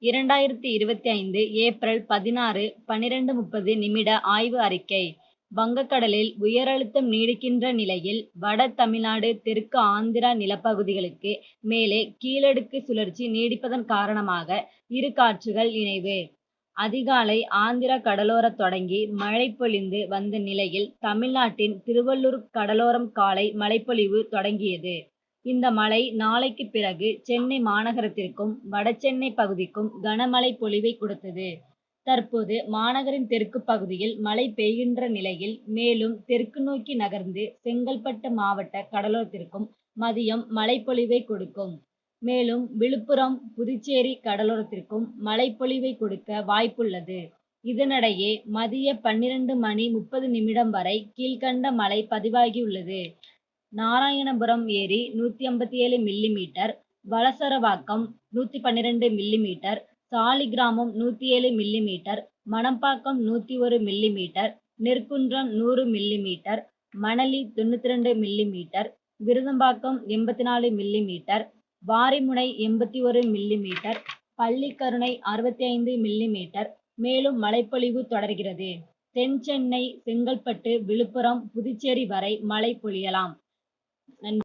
2025 April 16 12:30 நிமிட ஆய்வு அறிக்கை. வங்கக்கடலில் உயரழுத்தம் நீடிக்கின்ற நிலையில் வட தமிழ்நாடு தெற்கு ஆந்திரா நிலப்பகுதிகளுக்கு மேலே கீழடுக்கு சுழற்சி நீடிப்பதன் காரணமாக இரு காற்றுகள் இணைவு. அதிகாலை ஆந்திரா கடலோரம் தொடங்கி மழை பொழிந்து வந்த நிலையில் தமிழ்நாட்டின் திருவள்ளூர் கடலோரம் காலை மழைப்பொழிவு தொடங்கியது. இந்த மழை நாளைக்கு பிறகு சென்னை மாநகரத்திற்கும் வடசென்னை பகுதிக்கும் கனமழை பொழிவை கொடுத்தது. தற்போது மாநகரின் தெற்கு பகுதியில் மழை பெய்கின்ற நிலையில் மேலும் தெற்கு நோக்கி நகர்ந்து செங்கல்பட்டு மாவட்ட கடலோரத்திற்கும் மதியம் மழைப்பொழிவை கொடுக்கும். மேலும் விழுப்புரம் புதுச்சேரி கடலோரத்திற்கும் மழைப்பொழிவை கொடுக்க வாய்ப்புள்ளது. இதனிடையே மதிய 12:30 வரை கீழ்கண்ட மழை பதிவாகியுள்ளது. நாராயணபுரம் ஏரி 157 millimetre, Valasaravakkam 112 millimetre, Saligramam 107 millimetre, Manapakkam 101 millimetre, Nerkundram 100 millimetre, Manali 92 millimetre, Virudhambakkam 84 millimetre, Varimunai 81 millimetre, Pallikaranai 65 millimetre மேலும் மழைப்பொழிவு தொடர்கிறது. தென் சென்னை, செங்கல்பட்டு, விழுப்புரம், புதுச்சேரி வரை மழை பொழியலாம்.